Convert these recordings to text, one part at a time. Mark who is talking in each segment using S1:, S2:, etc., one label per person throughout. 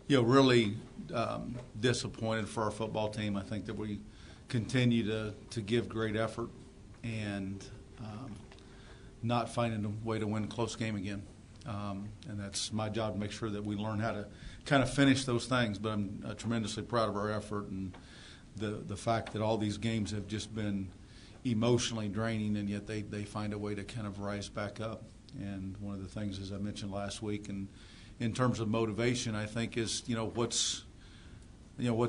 S1: Really disappointed for our football team. I think that we continue to give great effort and not finding a way to win a close game again. And that's my job to make sure that we learn how to kind of finish those things. But I'm tremendously proud of our effort and the fact that all these games have just been emotionally draining, and yet they find a way to kind of rise back up. And one of the things, as I mentioned last week, and in terms of motivation, I think is what's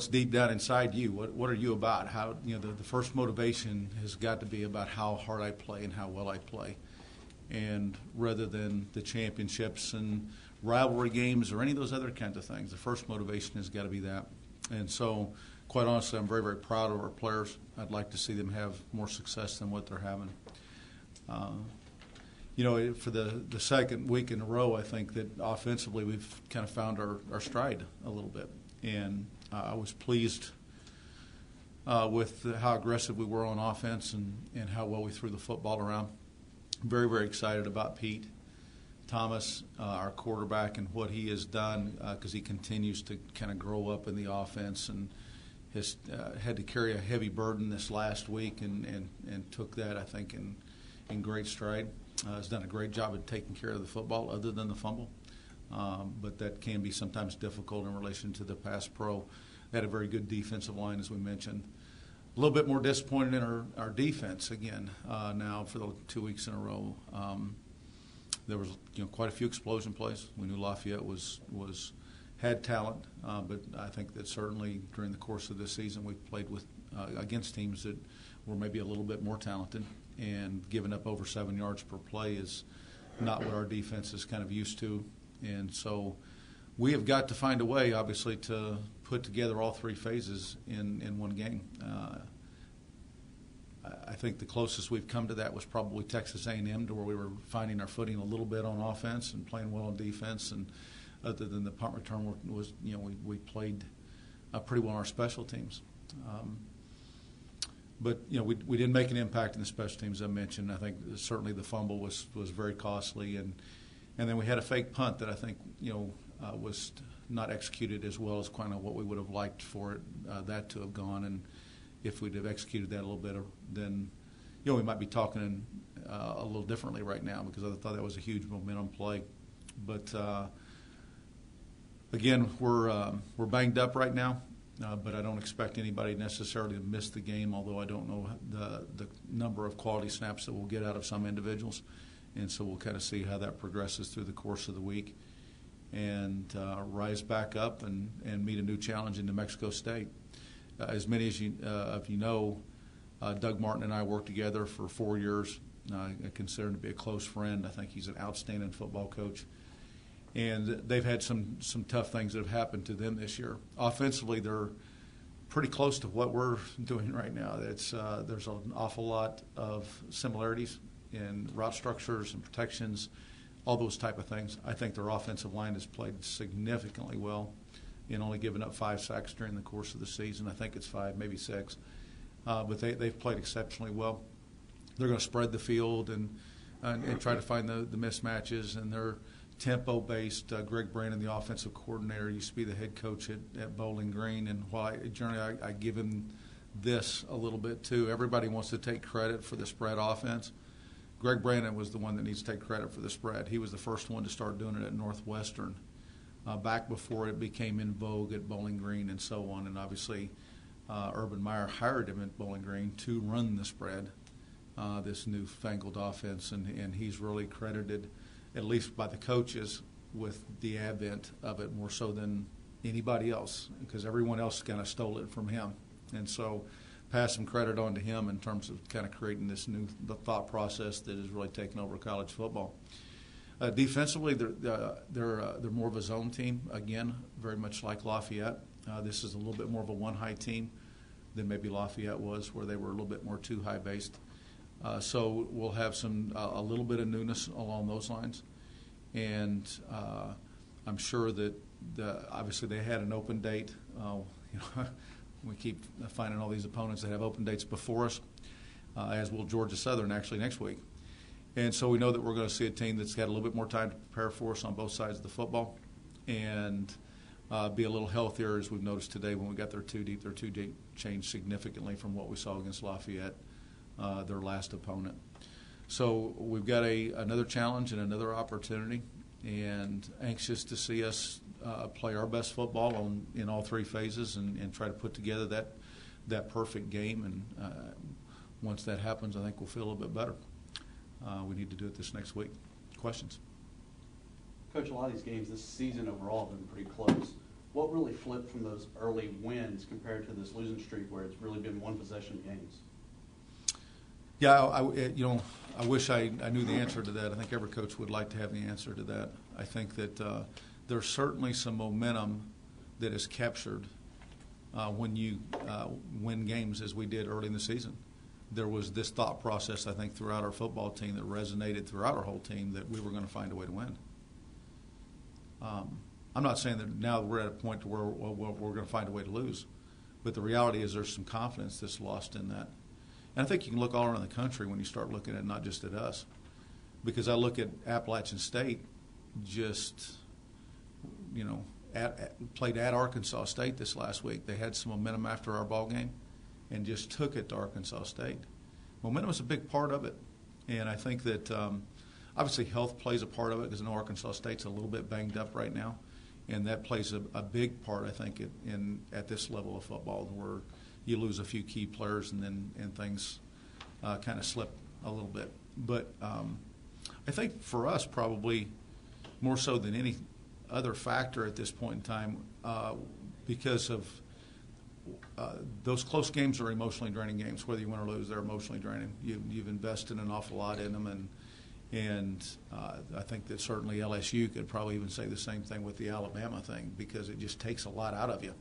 S1: deep down inside you. What are you about? How the first motivation has got to be about how hard I play and how well I play. And rather than the championships and rivalry games or any of those other kinds of things, the first motivation has got to be that. And so, quite honestly, I'm very, very proud of our players. I'd like to see them have more success than what they're having. For the second week in a row, I think that offensively we've kind of found our stride a little bit. And I was pleased with how aggressive we were on offense and how well we threw the football around. Very, very excited about Pete Thomas, our quarterback, and what he has done because he continues to kind of grow up in the offense and has had to carry a heavy burden this last week and took that, I think, in great stride. Has done a great job of taking care of the football other than the fumble. But that can be sometimes difficult in relation to the pass pro. They had a very good defensive line, as we mentioned. A little bit more disappointed in our defense again now for the 2 weeks in a row. There was quite a few explosion plays. We knew Lafayette had talent, but I think that certainly during the course of this season we played with against teams that were maybe a little bit more talented, and giving up over 7 yards per play is not what our defense is kind of used to. And so we have got to find a way, obviously, to put together all three phases in one game. I think the closest we've come to that was probably Texas A&M, to where we were finding our footing a little bit on offense and playing well on defense. And other than the punt return, we played pretty well on our special teams. But we didn't make an impact in the special teams, as I mentioned. I think certainly the fumble was very costly, and then we had a fake punt that I think was not executed as well as kind of what we would have liked for it that to have gone. And if we'd have executed that a little bit, then we might be talking a little differently right now, because I thought that was a huge momentum play. But again, we're banged up right now. But I don't expect anybody necessarily to miss the game, although I don't know the number of quality snaps that we'll get out of some individuals. And so we'll kind of see how that progresses through the course of the week and rise back up and meet a new challenge in New Mexico State. As many of you know, Doug Martin and I worked together for 4 years. I consider him to be a close friend. I think he's an outstanding football coach. And they've had some tough things that have happened to them this year. Offensively, they're pretty close to what we're doing right now. There's an awful lot of similarities in route structures and protections, all those type of things. I think their offensive line has played significantly well in only giving up 5 sacks during the course of the season. I think it's 5, maybe 6. But they've played exceptionally well. They're going to spread the field and try to find the mismatches, and they're tempo-based. Greg Brandon, the offensive coordinator, used to be the head coach at Bowling Green, and while I give him this a little bit too. Everybody wants to take credit for the spread offense. Greg Brandon was the one that needs to take credit for the spread. He was the first one to start doing it at Northwestern back before it became in vogue at Bowling Green and so on. And obviously Urban Meyer hired him at Bowling Green to run the spread, this newfangled offense, and he's really credited, at least by the coaches, with the advent of it more so than anybody else, because everyone else kind of stole it from him. And so pass some credit on to him in terms of kind of creating this new thought process that has really taken over college football. Defensively, they're more of a zone team, again, very much like Lafayette. This is a little bit more of a one-high team than maybe Lafayette was, where they were a little bit more two-high-based. So we'll have a little bit of newness along those lines. And I'm sure that obviously they had an open date. We keep finding all these opponents that have open dates before us, as will Georgia Southern actually next week. And so we know that we're going to see a team that's got a little bit more time to prepare for us on both sides of the football. and be a little healthier, as we've noticed today when we got their two deep. Their two deep changed significantly from what we saw against Lafayette, their last opponent. So we've got another challenge and another opportunity, and anxious to see us play our best football in all three phases and try to put together that perfect game. And once that happens, I think we'll feel a little bit better. We need to do it this next week. Questions?
S2: Coach, a lot of these games this season overall have been pretty close. What really flipped from those early wins compared to this losing streak where it's really been one possession games?
S1: Yeah, I wish I knew the answer to that. I think every coach would like to have the answer to that. I think that there's certainly some momentum that is captured when you win games as we did early in the season. There was this thought process, I think, throughout our football team that resonated throughout our whole team that we were going to find a way to win. I'm not saying that now we're at a point to where we're going to find a way to lose, but the reality is there's some confidence that's lost in that. And I think you can look all around the country when you start looking at not just at us, because I look at Appalachian State just, played at Arkansas State this last week. They had some momentum after our ball game and just took it to Arkansas State. Momentum is a big part of it, and I think that obviously health plays a part of it because I know Arkansas State's a little bit banged up right now, and that plays a big part, I think, at this level of football where you lose a few key players and things kind of slip a little bit. But I think for us probably more so than any other factor at this point in time because of those close games are emotionally draining games. Whether you win or lose, they're emotionally draining. You've invested an awful lot in them, and I think that certainly LSU could probably even say the same thing with the Alabama thing because it just takes a lot out of you.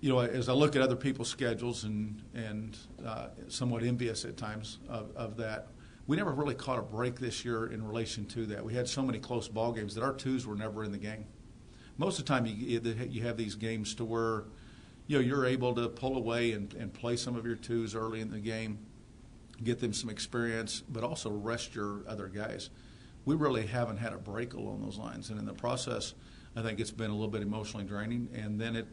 S1: As I look at other people's schedules and somewhat envious at times of that, we never really caught a break this year in relation to that. We had so many close ball games that our twos were never in the game. Most of the time you have these games to where you're able to pull away and play some of your twos early in the game, get them some experience, but also rest your other guys. We really haven't had a break along those lines, and in the process, I think it's been a little bit emotionally draining, and then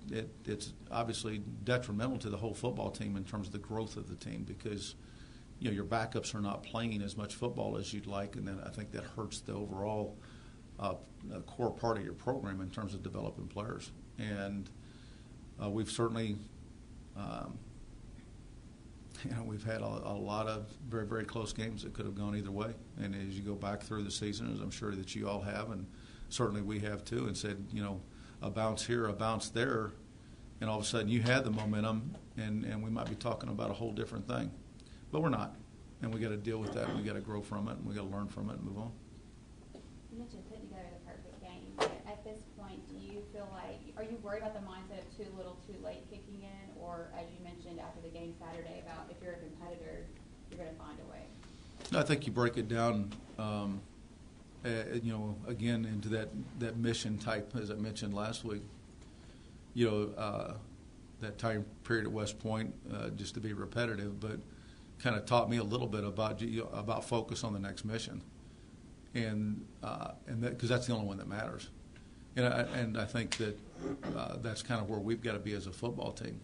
S1: it's obviously detrimental to the whole football team in terms of the growth of the team because your backups are not playing as much football as you'd like, and then I think that hurts the overall core part of your program in terms of developing players. And we've certainly we've had a lot of very, very close games that could have gone either way. And as you go back through the season, as I'm sure that you all have, and certainly we have too, and said, a bounce here, a bounce there, and all of a sudden you had the momentum, and we might be talking about a whole different thing. But we're not, and we got to deal with that, and we got to grow from it, and we got to learn from it and move on.
S3: You mentioned putting together the perfect game. But at this point, do you feel like, are you worried about the mindset of too little, too late kicking in, or as you mentioned after the game Saturday about if you're a competitor, you're going to find a way?
S1: I think you break it down. Again, into that mission type, as I mentioned last week, that time period at West Point, just to be repetitive, but kind of taught me a little bit about focus on the next mission, and because that's the only one that matters, and I think that that's kind of where we've got to be as a football team,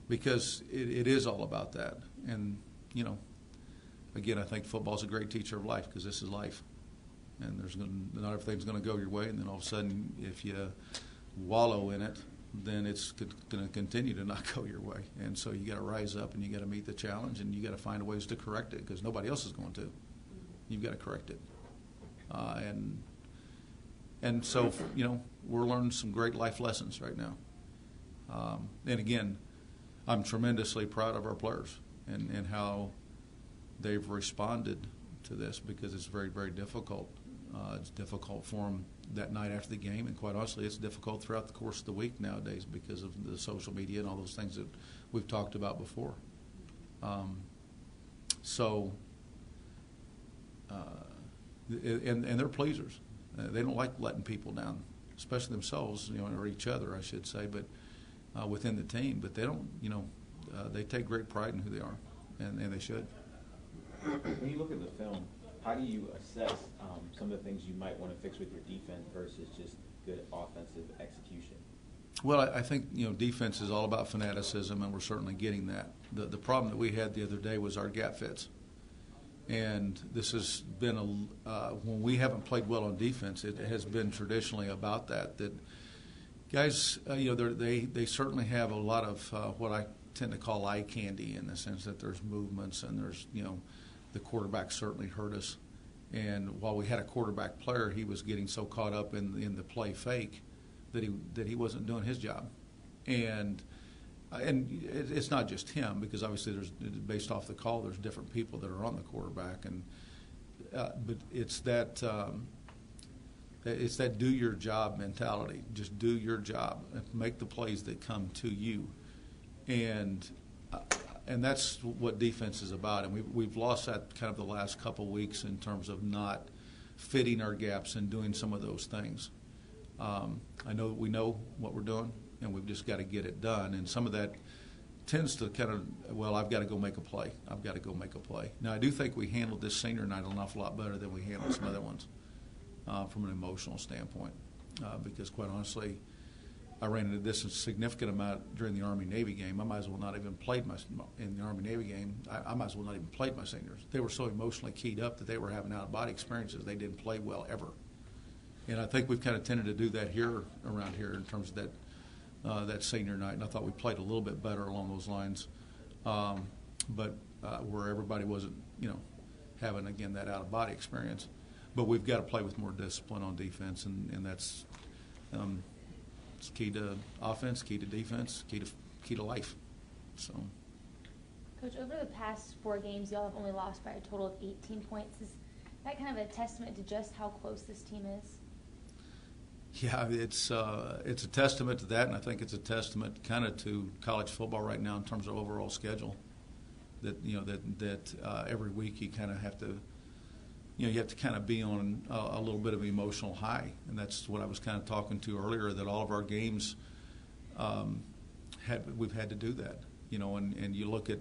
S1: because it is all about that, and Again, I think football's a great teacher of life because this is life, and not everything's going to go your way. And then all of a sudden, if you wallow in it, then it's going to continue to not go your way. And so you got to rise up and you got to meet the challenge and you got to find ways to correct it because nobody else is going to. You've got to correct it, and so we're learning some great life lessons right now. And again, I'm tremendously proud of our players and how they've responded to this because it's very, very difficult. It's difficult for them that night after the game, and quite honestly, it's difficult throughout the course of the week nowadays because of the social media and all those things that we've talked about before. And they're pleasers. They don't like letting people down, especially themselves, or each other, I should say, but within the team. But they don't, they take great pride in who they are, and they should.
S4: When you look at the film, how do you assess some of the things you might want to fix with your defense versus just good offensive execution?
S1: Well, I think defense is all about fanaticism, and we're certainly getting that. The problem that we had the other day was our gap fits, and this has been when we haven't played well on defense, it has been traditionally about that. That guys, they certainly have a lot of what I tend to call eye candy, in the sense that there's movements and there's the quarterback certainly hurt us, and while we had a quarterback player, he was getting so caught up in the play fake that he wasn't doing his job, and it's not just him, because obviously there's, based off the call, there's different people that are on the quarterback, and but it's that do your job mentality. Just do your job and make the plays that come to you, and that's what defense is about. And we've lost that kind of the last couple of weeks in terms of not fitting our gaps and doing some of those things. I know that we know what we're doing, and we've just got to get it done. And some of that tends to kind of, well, I've got to go make a play. I've got to go make a play. Now, I do think we handled this senior night an awful lot better than we handled some other ones from an emotional standpoint, because quite honestly, I ran into this a significant amount during the Army-Navy game. I might as well not even played in the Army-Navy game. I might as well not even played my seniors. They were so emotionally keyed up that they were having out-of-body experiences. They didn't play well ever. And I think we've kind of tended to do that around here in terms of that senior night. And I thought we played a little bit better along those lines, but where everybody wasn't, having, again, that out-of-body experience. But we've got to play with more discipline on defense, and that's it's key to offense, key to defense, key to life. So,
S5: Coach, over the past 4 games, y'all have only lost by a total of 18 points. Is that kind of a testament to just how close this team is? Yeah,
S1: it's a testament to that, and I think it's a testament kind of to college football right now in terms of overall schedule. That every week you kind of have to, you have to kind of be on a little bit of an emotional high, and that's what I was kind of talking to earlier. That all of our games we've had to do that, and you look at.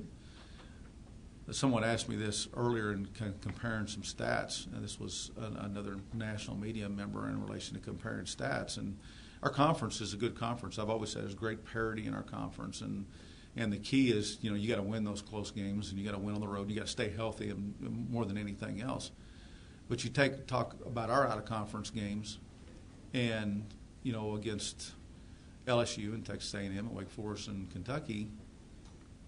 S1: Someone asked me this earlier in comparing some stats, and this was another national media member in relation to comparing stats. And our conference is a good conference. I've always said there's great parity in our conference, and the key is you got to win those close games, and you got to win on the road. You got to stay healthy, and more than anything else. But you talk about our out of conference games, and against LSU and Texas A&M and Wake Forest and Kentucky.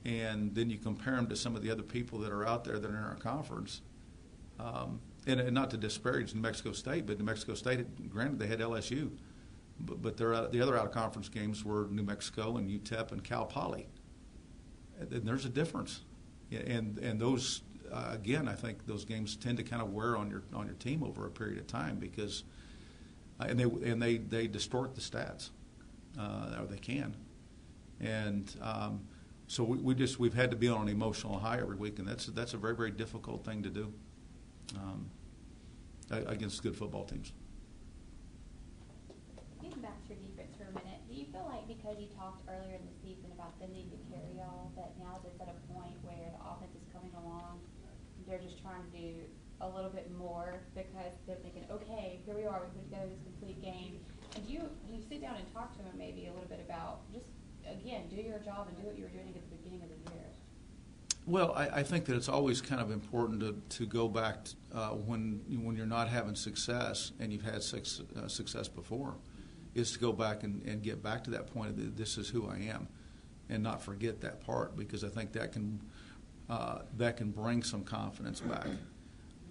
S1: And then you compare them to some of the other people that are out there that are in our conference. And not to disparage New Mexico State, but New Mexico State, granted, they had LSU. But the other out-of-conference games were New Mexico and UTEP and Cal Poly. And there's a difference. And those, again, I think those games tend to kind of wear on your team over a period of time because and they distort the stats, or they can. And so we've had to be on an emotional high every week, and that's a very, very difficult thing to do against good football teams.
S3: Getting back to your defense for a minute, do you feel like because you talked earlier in the season about them needing to carry y'all, that now it's at a point where the offense is coming along, they're just trying to do a little bit more because they're thinking, okay, here we are, we put together this complete game. And do you sit down and talk to them maybe a little bit about just, again, do your job and do what you were doing at the beginning of the year?
S1: Well, I think that it's always kind of important to go back when you're not having success and you've had success before, is to go back and get back to that point of this is who I am, and not forget that part, because I think that can bring some confidence back.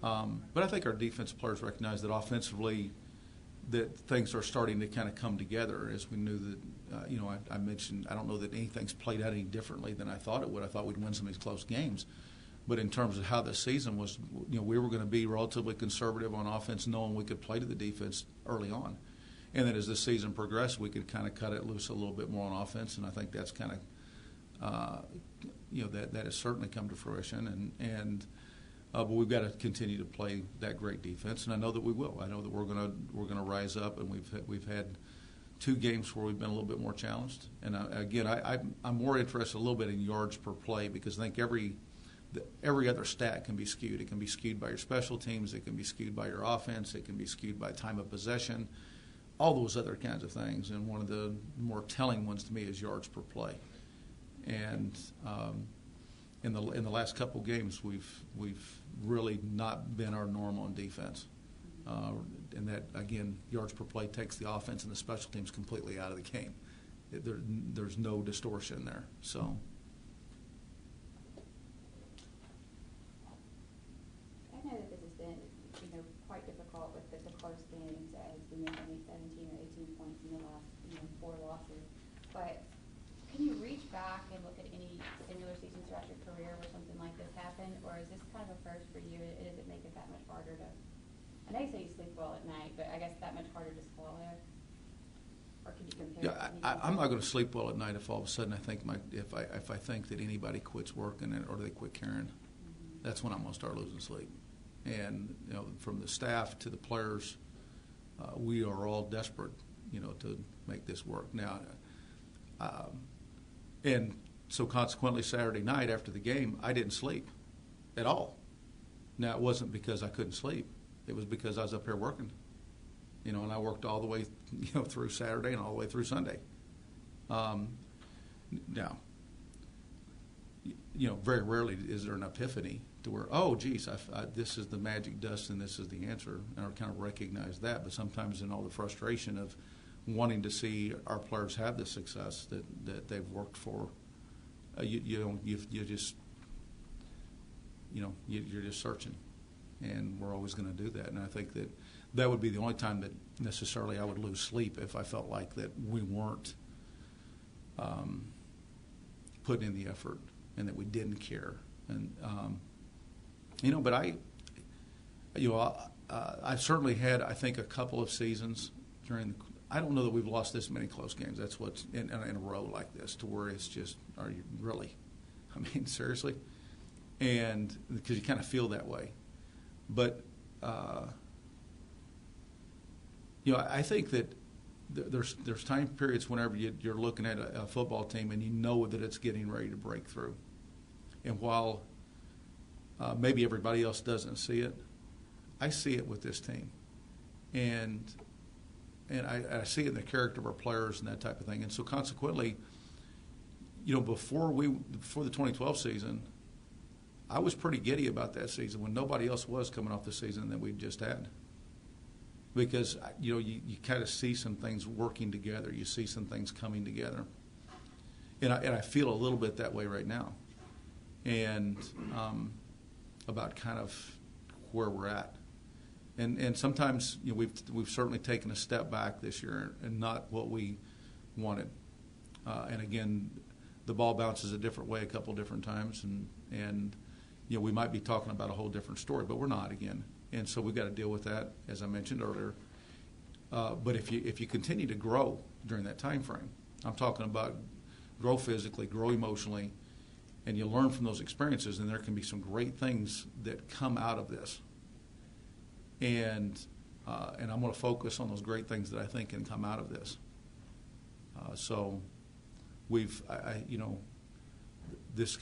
S1: But I think our defense players recognize that offensively that things are starting to kind of come together, as we knew that. I mentioned I don't know that anything's played out any differently than I thought it would. I thought we'd win some of these close games. But in terms of how the season was, we were going to be relatively conservative on offense, knowing we could play to the defense early on. And then as the season progressed, we could kind of cut it loose a little bit more on offense. And I think that's kind of, that has certainly come to fruition. But we've got to continue to play that great defense, and I know that we will. I know that we're going to rise up, and we've had 2 games where we've been a little bit more challenged. And I'm more interested a little bit in yards per play, because I think every every other stat can be skewed. It can be skewed by your special teams. It can be skewed by your offense. It can be skewed by time of possession, all those other kinds of things. And one of the more telling ones to me is yards per play. And in the last couple games, we've really not been our norm on defense. And that, again, yards per play takes the offense and the special teams completely out of the game. There's no distortion there. So.
S3: I know that this has been, quite difficult with the close games, as we mentioned, only 17 or 18 points in the last, 4 losses. But can you reach back and look at any similar seasons throughout your career where something like this happened, or is this kind of a first for you? Does it make it that much harder to? I know you say you sleep well at night, but I guess that much harder to swallow. Or can you compare?
S1: Yeah, I'm not going to sleep well at night if all of a sudden I think if I think that anybody quits working or they quit caring. Mm-hmm. That's when I'm going to start losing sleep. And from the staff to the players, we are all desperate, to make this work now. And so consequently, Saturday night after the game, I didn't sleep at all. Now it wasn't because I couldn't sleep; it was because I was up here working, and I worked all the way, through Saturday and all the way through Sunday. Now, very rarely is there an epiphany to where, oh, geez, this is the magic dust and this is the answer, and I kind of recognize that. But sometimes in all the frustration of wanting to see our players have the success that they've worked for, you're just searching, and we're always going to do that. And I think that would be the only time that necessarily I would lose sleep, if I felt like that we weren't putting in the effort and that we didn't care. And but I've certainly had, I think, a couple of seasons I don't know that we've lost this many close games. That's what's in a row like this, to where it's just, are you really? I mean, seriously? And because you kind of feel that way. But, I think that there's time periods whenever you're looking at a football team and you know that it's getting ready to break through. And while maybe everybody else doesn't see it, I see it with this team. And I see it in the character of our players and that type of thing. And so consequently, before the 2012 season, I was pretty giddy about that season when nobody else was coming off the season that we'd just had. Because, you kind of see some things working together. You see some things coming together. And I feel a little bit that way right now. And about kind of where we're at. And sometimes we've certainly taken a step back this year and not what we wanted. And again, the ball bounces a different way a couple different times, and we might be talking about a whole different story, but we're not again. And so we've got to deal with that, as I mentioned earlier. But if you continue to grow during that time frame, I'm talking about grow physically, grow emotionally, and you learn from those experiences, and there can be some great things that come out of this. And I'm going to focus on those great things that I think can come out of this. So this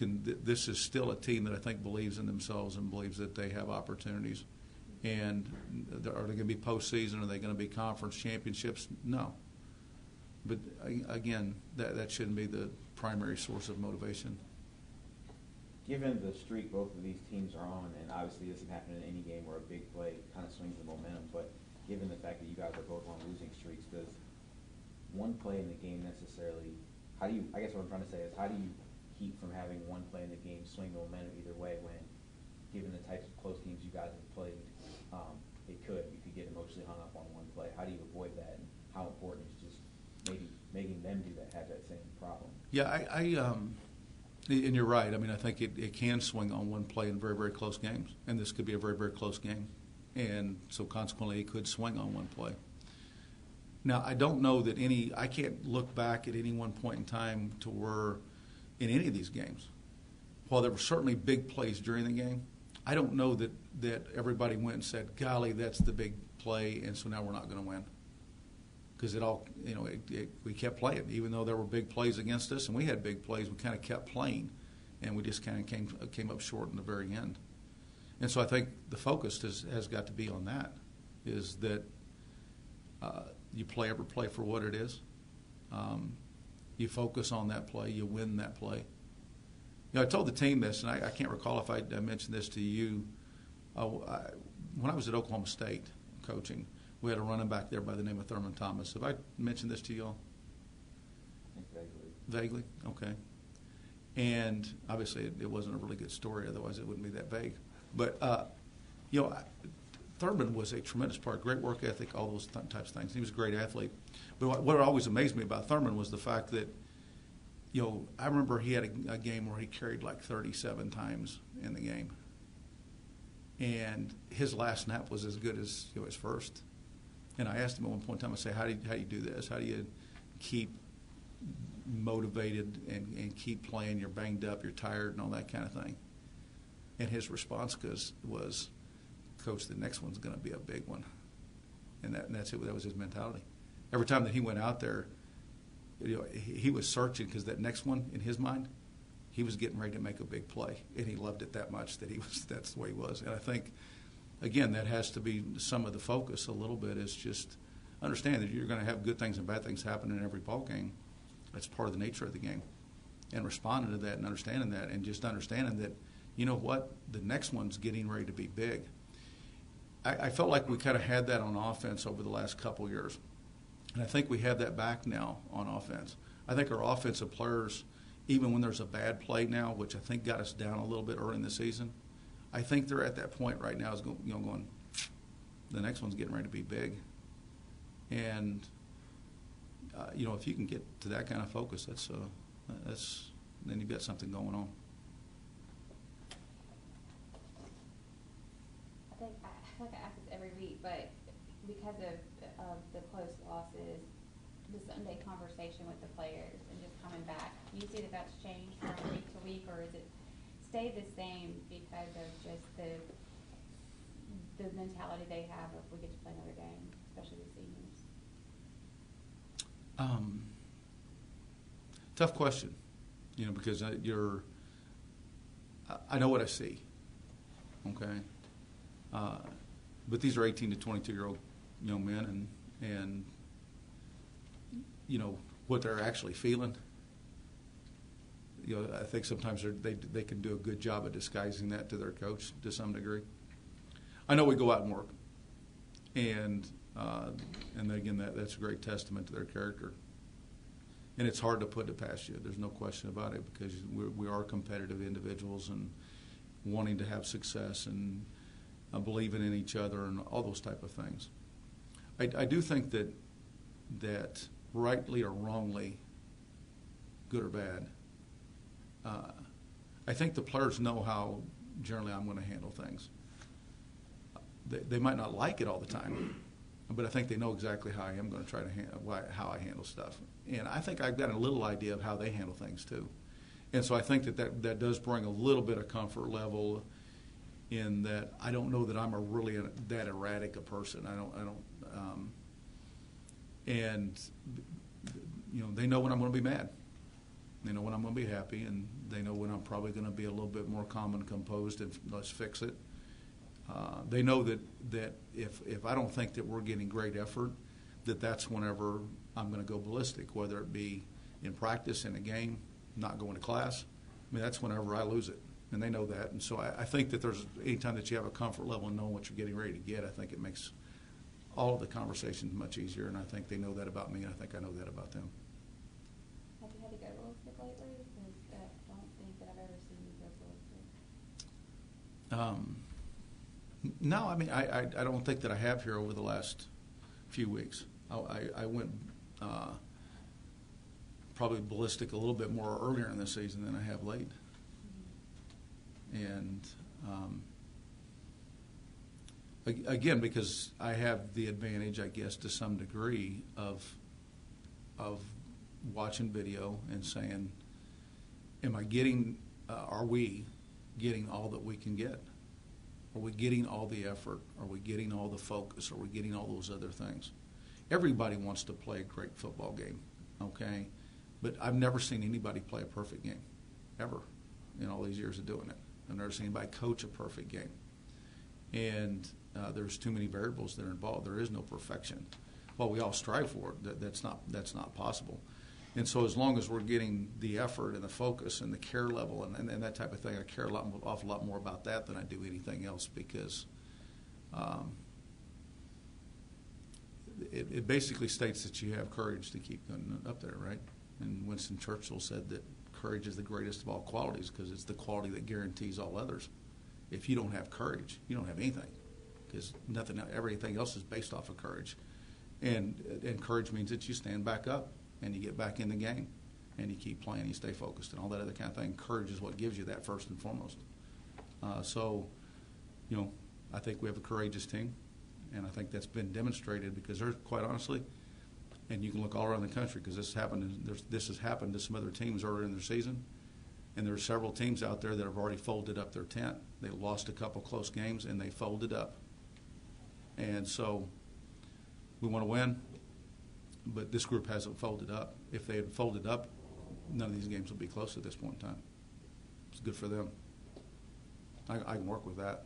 S1: is still a team that I think believes in themselves and believes that they have opportunities. And are they going to be postseason? Are they going to be conference championships? No. But again, that shouldn't be the primary source of motivation.
S4: Given the streak both of these teams are on, and obviously this can happen in any game where a big play kind of swings the momentum, but given the fact that you guys are both on losing streaks, does one play in the game necessarily, I guess what I'm trying to say is, how do you keep from having one play in the game swing the momentum either way when, given the types of close games you guys have played, you could get emotionally hung up on one play? How do you avoid that, and how important is just maybe making them have that same problem?
S1: Yeah, and you're right. I mean, I think it can swing on one play in very, very close games, and this could be a very, very close game. And so consequently, it could swing on one play. Now, I don't know that I can't look back at any one point in time to where in any of these games, while there were certainly big plays during the game, I don't know that everybody went and said, golly, that's the big play, and so now we're not going to win. Because we kept playing. Even though there were big plays against us and we had big plays, we kind of kept playing. and we just kind of came up short in the very end. And so I think the focus has got to be on that, is that you play every play for what it is. You focus on that play. You win that play. You know, I told the team this, and I can't recall if I mentioned this to you. When I was at Oklahoma State coaching, we had a running back there by the name of Thurman Thomas. Have I mentioned this to you all? Vaguely? Okay. And obviously it wasn't a really good story, otherwise it wouldn't be that vague. But, you know, Thurman was a tremendous part, great work ethic, all those types of things. He was a great athlete. But what always amazed me about Thurman was the fact that, you know, I remember he had a game where he carried like 37 times in the game. And his last snap was as good as, you know, his first. And I asked him at one point in time, I say, how do you do this? How do you keep motivated and keep playing? You're banged up, you're tired, and all that kind of thing. And his response was, Coach, the next one's going to be a big one. And that's it. That was his mentality. Every time that he went out there, you know, he was searching, because that next one, in his mind, he was getting ready to make a big play, and he loved it that much that's the way he was. And I think, again, that has to be some of the focus a little bit, is just understand that you're going to have good things and bad things happen in every ball game. That's part of the nature of the game. And responding to that and understanding that, and just understanding that, you know what, the next one's getting ready to be big. I felt like we kind of had that on offense over the last couple years. And I think we have that back now on offense. I think our offensive players, even when there's a bad play now, which I think got us down a little bit early in the season, I think they're at that point right now, going, the next one's getting ready to be big. And, you know, if you can get to that kind of focus, then you've got something going on.
S3: I feel like I ask this every week, but because of the close losses, the Sunday conversation with the players and just coming back, do you see that that's changed from week to week, or is it stayed the same because of just the mentality they have of we get to play another game, especially the seniors?
S1: Tough question, you know, because I know what I see, okay? But these are 18 to 22-year-old young men, and you know what they're actually feeling. You know, I think sometimes they can do a good job of disguising that to their coach to some degree. I know we go out and work, and again that's a great testament to their character. And it's hard to put it past you. There's no question about it, because we are competitive individuals and wanting to have success and believing in each other and all those type of things. I do think that rightly or wrongly, good or bad, I think the players know how generally I'm going to handle things. They might not like it all the time, but I think they know exactly how I am going to try to how I handle stuff. And I think I've got a little idea of how they handle things too. And so I think that does bring a little bit of comfort level, in that I don't know that I'm that erratic a person. I don't, and you know, they know when I'm going to be mad. They know when I'm going to be happy, and they know when I'm probably going to be a little bit more calm and composed and let's fix it. They know that if I don't think that we're getting great effort, that's whenever I'm going to go ballistic, whether it be in practice, in a game, not going to class. I mean, that's whenever I lose it. And they know that. And so I think that anytime that you have a comfort level and knowing what you're getting ready to get, I think it makes all of the conversations much easier. And I think they know that about me, and I think I know that about them.
S3: Have you had to go ballistic lately? Because I don't think that I've ever seen you go ballistic.
S1: No, I mean, I don't think that I have here over the last few weeks. I went probably ballistic a little bit more earlier in the season than I have late. And again, because I have the advantage, I guess, to some degree of watching video and saying, are we getting all that we can get? Are we getting all the effort? Are we getting all the focus? Are we getting all those other things? Everybody wants to play a great football game, okay? But I've never seen anybody play a perfect game, ever. in all these years of doing it. I've never seen anybody coach a perfect game. And there's too many variables that are involved. There is no perfection. While we all strive for it, that's not possible. And so as long as we're getting the effort and the focus and the care level and that type of thing, I care awful lot more about that than I do anything else, because it basically states that you have courage to keep going up there, right? And Winston Churchill said that courage is the greatest of all qualities because it's the quality that guarantees all others. If you don't have courage, you don't have anything, because everything else is based off of courage. And courage means that you stand back up and you get back in the game and you keep playing, you stay focused and all that other kind of thing. Courage is what gives you that first and foremost. So, I think we have a courageous team, and I think that's been demonstrated because there's, quite honestly, and you can look all around the country because this has happened to some other teams earlier in their season, and there are several teams out there that have already folded up their tent. They lost a couple close games and they folded up. And so we want to win, but this group hasn't folded up. If they had folded up, none of these games would be close at this point in time. It's good for them. I can work with that.